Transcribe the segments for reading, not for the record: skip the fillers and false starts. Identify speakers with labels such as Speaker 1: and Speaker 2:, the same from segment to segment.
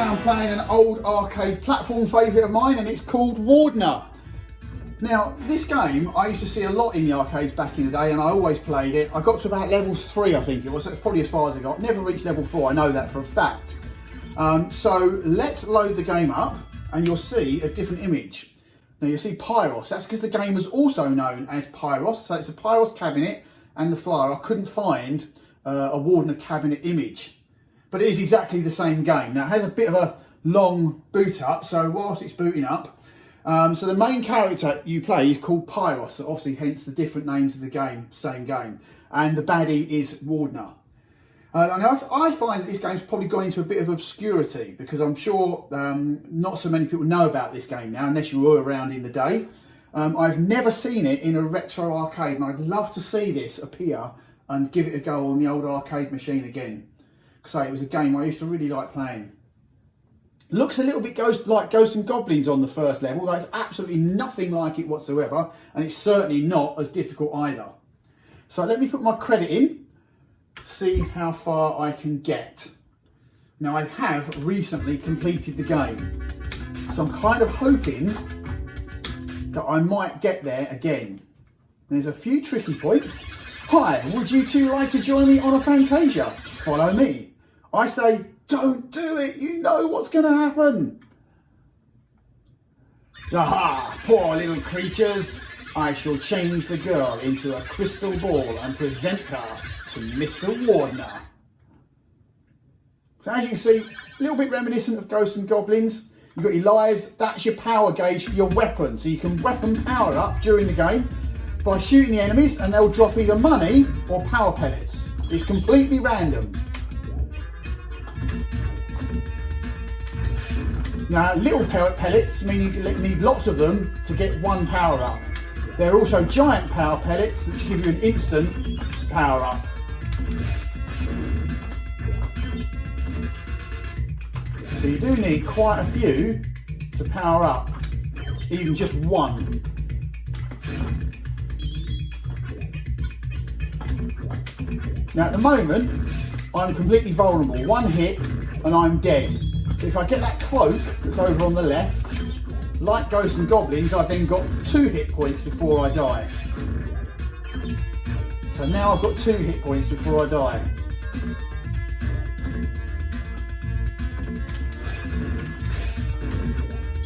Speaker 1: I'm playing an old arcade platform favourite of mine, and it's called Wardner. Now, this game I used to see a lot in the arcades back in the day, and I always played it. I got to about level 3, I think it was. That's probably as far as I got. Never reached level 4, I know that for a fact. So let's load the game up, and you'll see a different image. Now you'll see Pyros. That's because the game was also known as Pyros. So it's a Pyros cabinet and the flyer. I couldn't find a Wardner cabinet image. But it is exactly the same game. Now it has a bit of a long boot up, so whilst it's booting up, so the main character you play is called Pyros, so obviously hence the different names of the game, same game. And the baddie is Wardner. Now I find that this game's probably gone into a bit of obscurity because I'm sure not so many people know about this game now, unless you were around in the day. I've never seen it in a retro arcade, and I'd love to see this appear and give it a go on the old arcade machine again. Because it was a game I used to really like playing. Looks a little bit like Ghosts'n Goblins on the first level. That's absolutely nothing like it whatsoever, and it's certainly not as difficult either. So let me put my credit in, see how far I can get. Now I have recently completed the game, so I'm kind of hoping that I might get there again. There's a few tricky points. Hi, would you two like to join me on a Fantasia? Follow me. I say, don't do it, you know what's going to happen. Aha, poor little creatures. I shall change the girl into a crystal ball and present her to Mr. Wardner. So as you can see, a little bit reminiscent of Ghosts'n Goblins. You've got your lives, that's your power gauge for your weapon. So you can weapon power up during the game by shooting the enemies, and they'll drop either money or power pellets. It's completely random. Now, little pellets mean you need lots of them to get one power up. There are also giant power pellets which give you an instant power up. So you do need quite a few to power up, even just one. Now at the moment, I'm completely vulnerable. One hit and I'm dead. But if I get that cloak that's over on the left, like Ghosts'n Goblins, I've then got 2 hit points before I die. So now I've got 2 hit points before I die.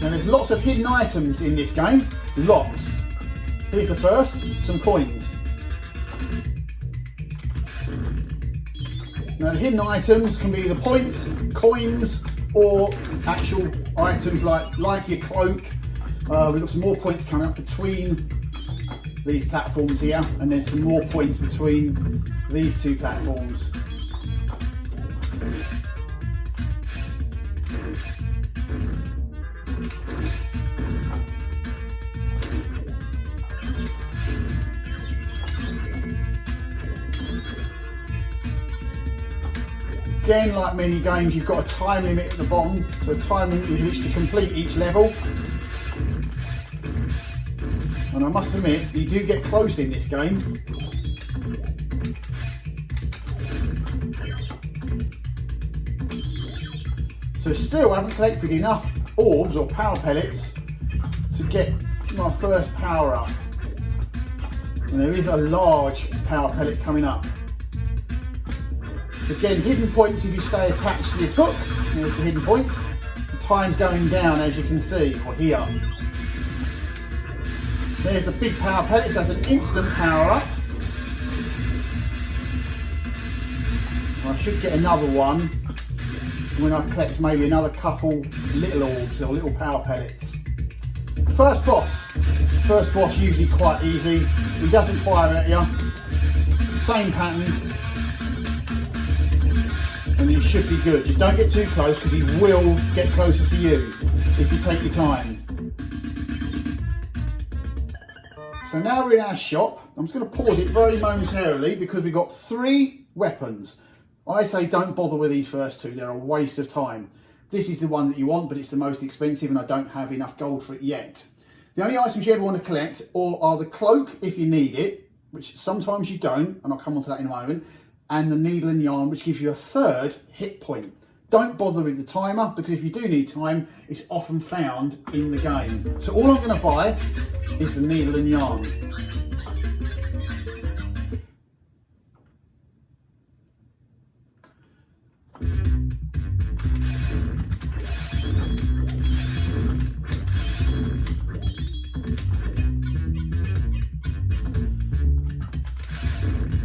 Speaker 1: Now there's lots of hidden items in this game, lots. Here's the first, some coins. Now the hidden items can be either points, coins, or actual items like your cloak. We've got some more points coming up between these platforms here, and then some more points between these 2 platforms. Again, like many games, you've got a time limit at the bottom, so time limit with which to complete each level. And I must admit, you do get close in this game. So still I haven't collected enough orbs or power pellets to get my first power up. And there is a large power pellet coming up. So again, hidden points if you stay attached to this hook. There's the hidden points. The time's going down, as you can see, or here. There's the big power pellets, that's an instant power up. I should get another one when I collect maybe another couple little orbs or little power pellets. First boss usually quite easy. He doesn't fire at you. Same pattern. And you should be good. Just don't get too close because he will get closer to you if you take your time. So now we're in our shop. I'm just going to pause it very momentarily because we've got 3 weapons. I say don't bother with these first 2, they're a waste of time. This is the one that you want, but it's the most expensive and I don't have enough gold for it yet. The only items you ever want to collect are the cloak if you need it, which sometimes you don't, and I'll come on to that in a moment, and the needle and yarn, which gives you a 3rd hit point. Don't bother with the timer, because if you do need time, it's often found in the game. So all I'm going to buy is the needle and yarn.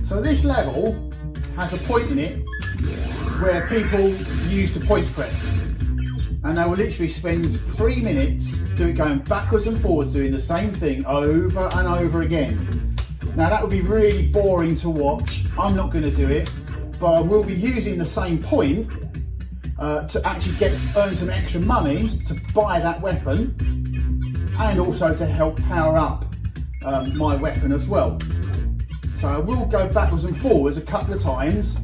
Speaker 1: So this level has a point in it where people use the point press, and they will literally spend 3 minutes going backwards and forwards doing the same thing over and over again. Now that would be really boring to watch. I'm not going to do it, but I will be using the same point to actually earn some extra money to buy that weapon, and also to help power up my weapon as well. So I will go backwards and forwards a couple of times,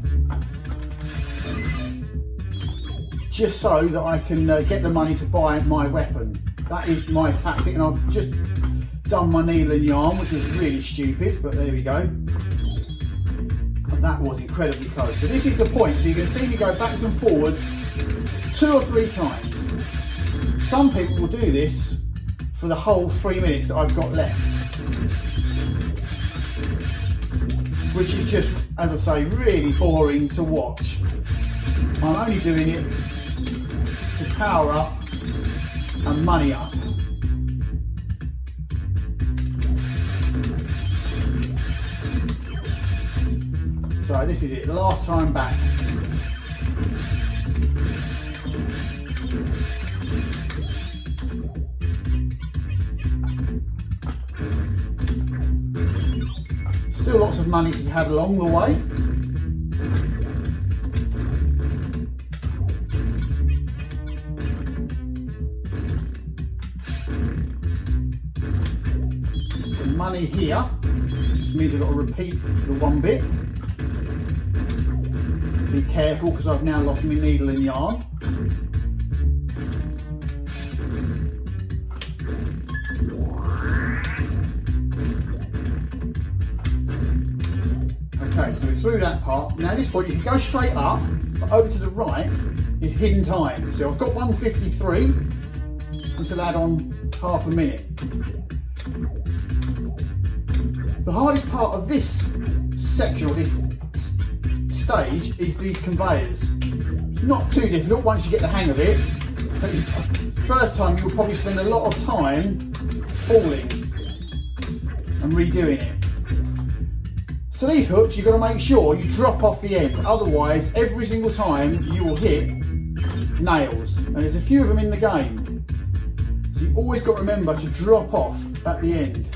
Speaker 1: just so that I can get the money to buy my weapon. That is my tactic, and I've just done my needle and yarn, which was really stupid, but there we go. And that was incredibly close. So this is the point, so you can see me go backwards and forwards 2 or 3 times. Some people will do this for the whole 3 minutes that I've got left, which is just, as I say, really boring to watch. I'm only doing it to power up and money up. So this is it, the last time back. Still lots of money to be had along the way. Some money here. This means I've got to repeat the one bit. Be careful, because I've now lost my needle and yarn. Okay, so we're through that part. Now at this point you can go straight up, but over to the right is hidden time. So I've got 1:53, this will add on half a minute. The hardest part of this section, or this stage, is these conveyors. It's not too difficult once you get the hang of it. First time you'll probably spend a lot of time falling and redoing it. So these hooks, you've got to make sure you drop off the end, otherwise every single time you will hit nails. And there's a few of them in the game, so you've always got to remember to drop off at the end.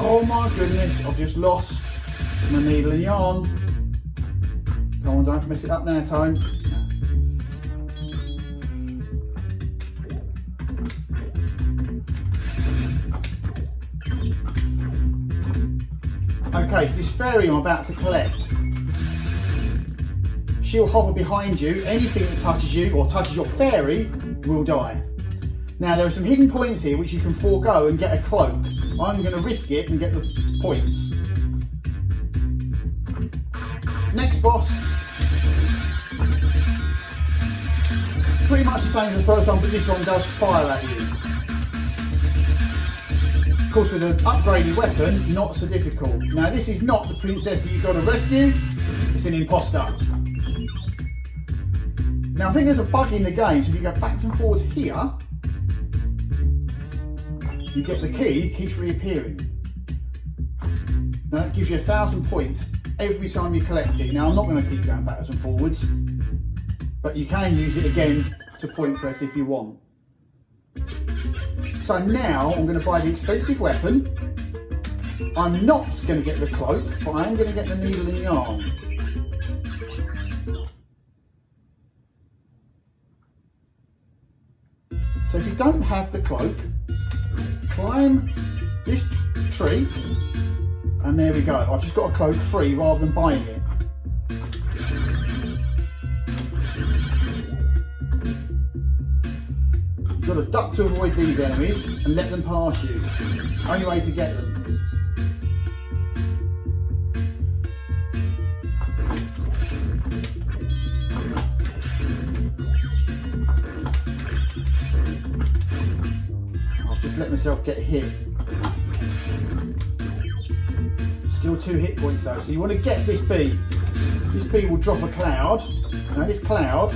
Speaker 1: Oh my goodness, I've just lost my needle and yarn. Come on, don't mess it up now, Tone. Okay, so this fairy I'm about to collect, she'll hover behind you. Anything that touches you or touches your fairy will die. Now there are some hidden points here which you can forego and get a cloak. I'm going to risk it and get the points. Next boss. Pretty much the same as the first one, but this one does fire at you. Of course, with an upgraded weapon, not so difficult. Now this is not the princess that you've got to rescue, it's an imposter. Now I think there's a bug in the game, so if you go back and forwards here, you get the key, keeps reappearing. Now that gives you 1,000 points every time you collect it. Now I'm not going to keep going backwards and forwards, but you can use it again to point press if you want. So now I'm going to buy the expensive weapon. I'm not going to get the cloak, but I am going to get the needle and yarn. So if you don't have the cloak, climb this tree And there we go. I've just got a cloak free rather than buying it. You've got to duck to avoid these enemies and let them pass you. It's the only way to get them. I'll just let myself get hit. Still 2 hit points though, so you want to get this bee. This bee will drop a cloud. Now this cloud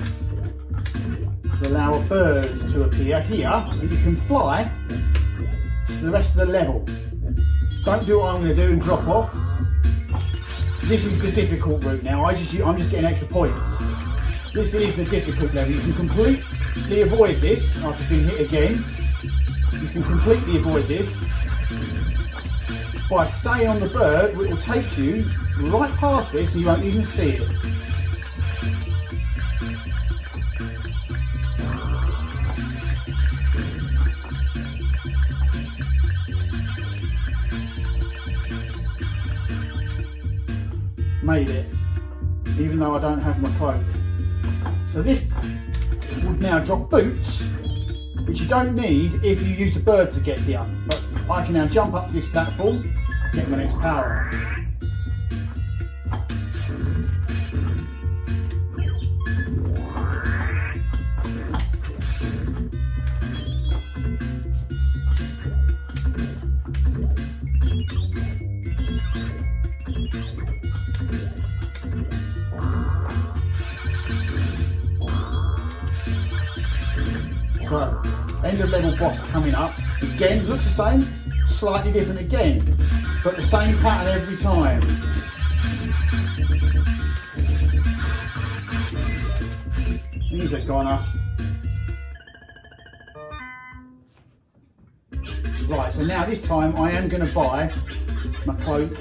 Speaker 1: will allow a bird to appear here, and you can fly to the rest of the level. Don't do what I'm going to do and drop off. This is the difficult route now. I'm just getting extra points. This is the difficult level. You can completely avoid this after being hit again. You can completely avoid this by staying on the bird, which will take you right past this and you won't even see it. Made it, even though I don't have my cloak. So this would now drop boots, which you don't need if you use the bird to get here. But I can now jump up to this platform, get my next power up. So, end of level boss coming up. Again, looks the same, slightly different again, but the same pattern every time. He's a goner. Right, so now this time I am going to buy my cloak,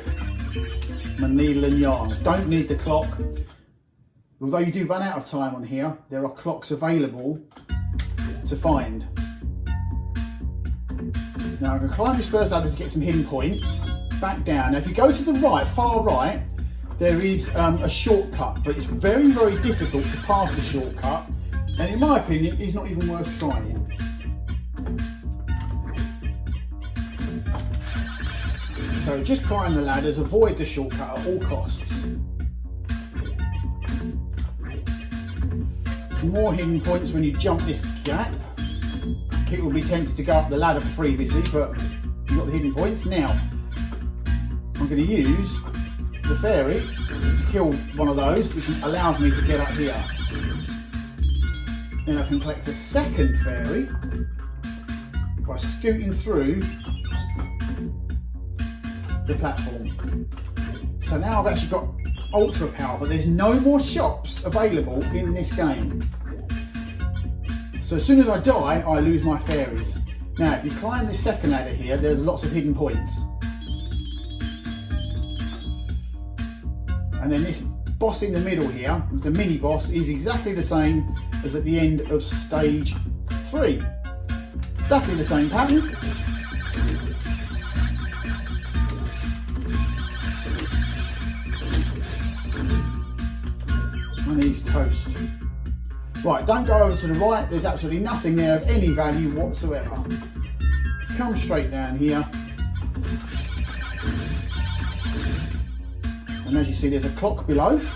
Speaker 1: my needle and yarn. Don't need the clock. Although you do run out of time on here, there are clocks available to find. Now I'm going to climb this first ladder to get some hidden points. Back down. Now if you go to the right, far right, there is a shortcut, but it's very, very difficult to pass the shortcut, and in my opinion, is not even worth trying. So just climb the ladders, avoid the shortcut at all costs. Some more hidden points when you jump this gap. People will be tempted to go up the ladder previously, but you've got the hidden points. Now, I'm going to use the fairy to kill one of those, which allows me to get up here. Then I can collect a second fairy by scooting through the platform. So now I've actually got ultra power, but there's no more shops available in this game. So as soon as I die, I lose my fairies. Now, if you climb this second ladder here, there's lots of hidden points. And then this boss in the middle here, the mini boss, is exactly the same as at the end of stage 3. Exactly the same pattern. And he's toast. Right, don't go over to the right, there's absolutely nothing there of any value whatsoever. Come straight down here. And as you see, there's a clock below. So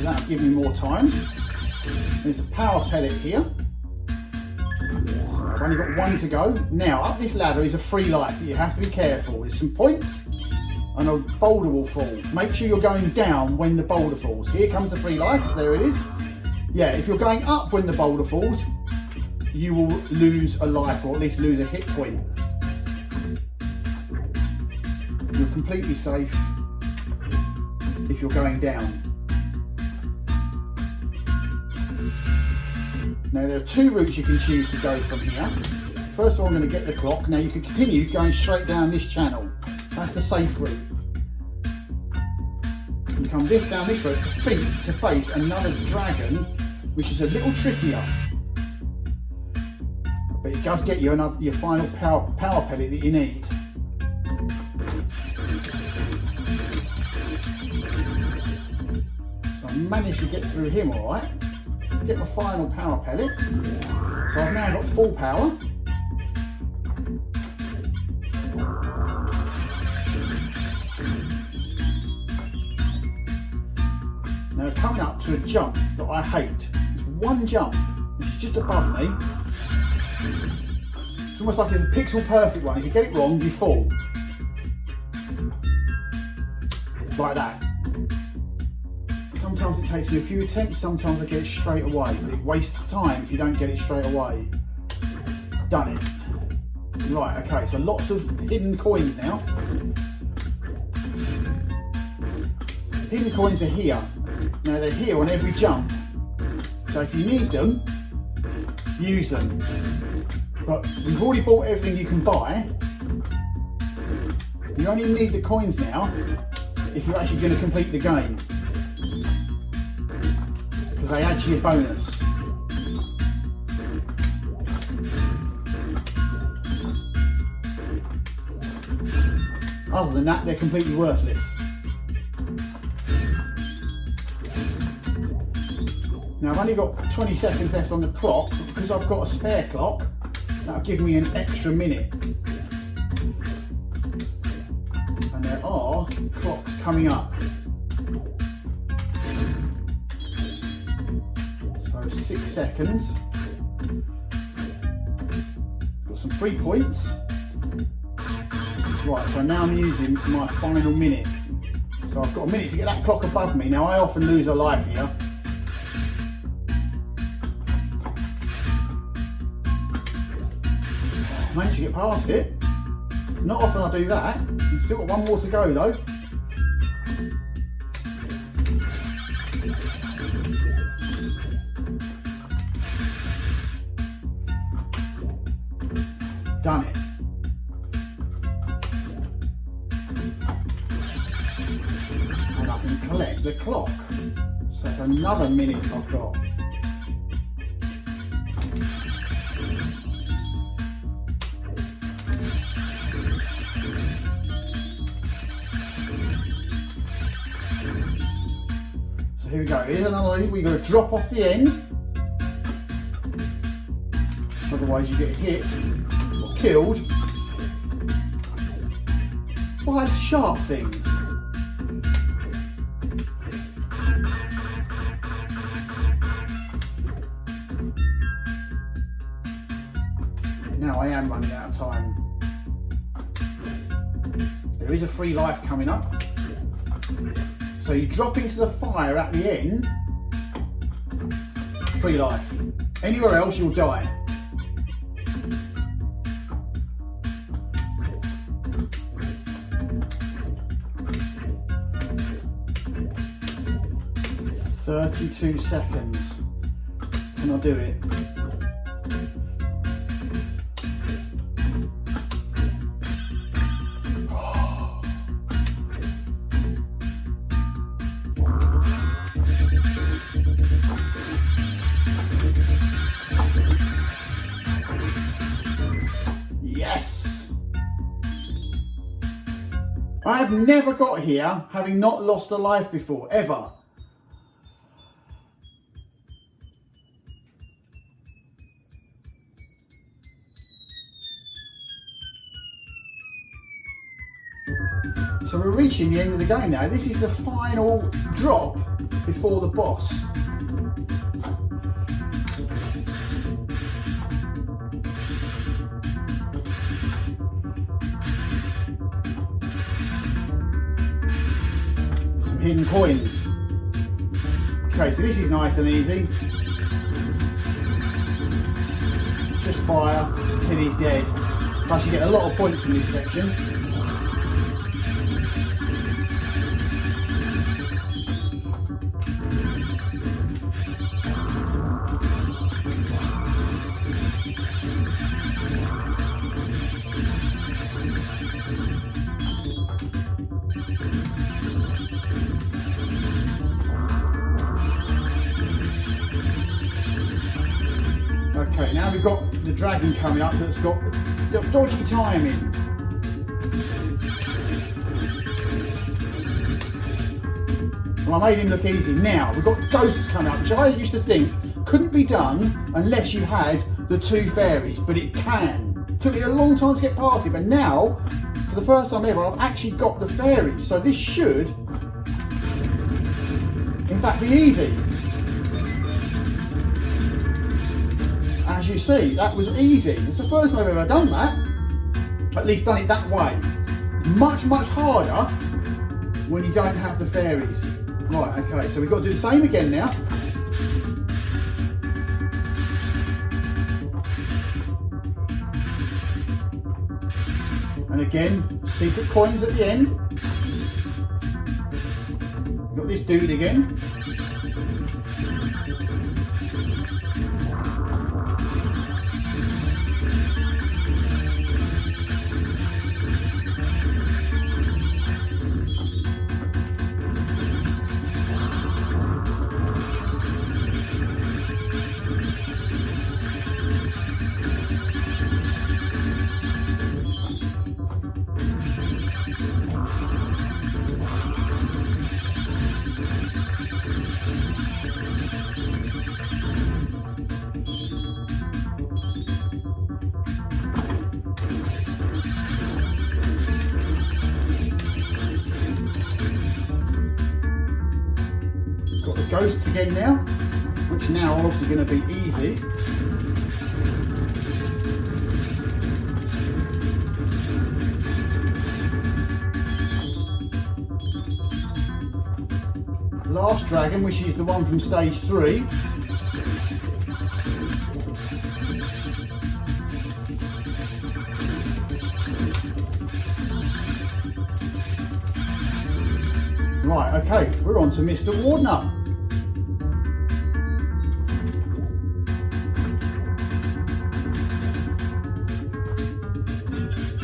Speaker 1: that'll give me more time. There's a power pellet here. So I've only got 1 to go. Now, up this ladder is a free life, but you have to be careful. There's some points and a boulder will fall. Make sure you're going down when the boulder falls. Here comes a free life, there it is. Yeah, if you're going up when the boulder falls, you will lose a life, or at least lose a hit point. You're completely safe if you're going down. Now there are 2 routes you can choose to go from here. First of all, I'm going to get the clock. Now you can continue going straight down this channel. That's the safe route. You come down this road to face another dragon, which is a little trickier. But it does get you your final power pellet that you need. managed to get through him all right. Get my final power pellet. So I've now got full power. Now coming up to a jump that I hate. It's one jump, which is just above me. It's almost like a pixel perfect one. If you get it wrong, you fall. Like that. Sometimes it takes me a few attempts, sometimes I get it straight away, but it wastes time if you don't get it straight away. Done it. Right, okay, so lots of hidden coins now. Hidden coins are here. Now they're here on every jump. So if you need them, use them. But we've already bought everything you can buy. You only need the coins now if you're actually going to complete the game. Because they add to your bonus. Other than that, they're completely worthless. Now I've only got 20 seconds left on the clock, but because I've got a spare clock, that'll give me an extra minute. And there are clocks coming up. So 6 seconds. Got some free points. Right, so now I'm using my final minute. So I've got a minute to get that clock above me. Now I often lose a life here. Managed to get past it. It's not often I do that. You've still got one more to go though. Done it. And I can collect the clock. So that's another minute I've got. Here we go, here's another one. We've got to drop off the end, otherwise you get hit or killed by the sharp things. Now I am running out of time. There is a free life coming up. So you drop into the fire at the end, free life. Anywhere else you'll die. "32 seconds. Can I do it? Yes! I have never got here having not lost a life before, ever. So we're reaching the end of the game now. This is the final drop before the boss. Some hidden coins. Okay, so this is nice and easy. Just fire till he's dead. Plus you get a lot of points from this section. Okay, now we've got the dragon coming up that's got dodgy timing. And I made him look easy. Now, we've got ghosts coming up, which I used to think couldn't be done unless you had the 2 fairies, but it can. It took me a long time to get past it, but now, for the first time ever, I've actually got the fairies. So this should, in fact, be easy. As you see, that was easy. It's the first time I've ever done that, at least done it that way. Much, much harder when you don't have the fairies. Right, okay, so we've got to do the same again now. And again, secret coins at the end. We've got this dude again. Got the ghosts again now, which now are obviously going to be easy. Last dragon, which is the one from stage 3. Right, okay, we're on to Mr. Wardner.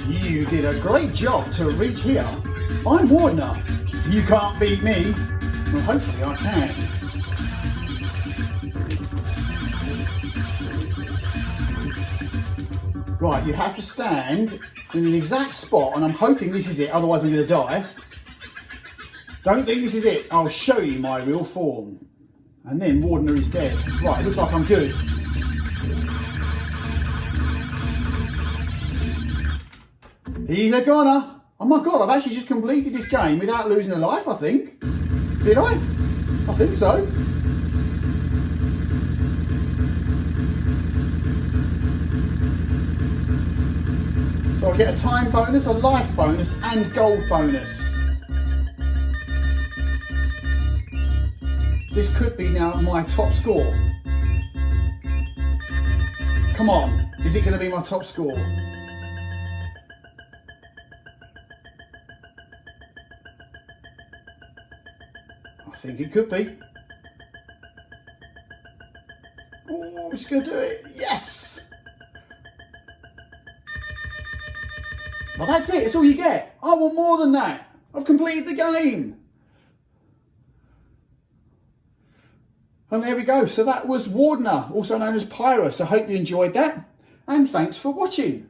Speaker 1: You did a great job to reach here. I'm Wardner. You can't beat me. Well, hopefully I can. Right, you have to stand in an exact spot, and I'm hoping this is it, otherwise I'm going to die. Don't think this is it. I'll show you my real form. And then Wardner is dead. Right, looks like I'm good. He's a goner. Oh my god, I've actually just completed this game without losing a life, I think. Did I? I think so. So I get a time bonus, a life bonus, and gold bonus. This could be now my top score. Come on, is it going to be my top score? I think it could be. Oh, it's going to do it. Yes! Well, that's it. It's all you get. I want more than that. I've completed the game. And there we go. So that was Wardner, also known as Pyros. I hope you enjoyed that. And thanks for watching.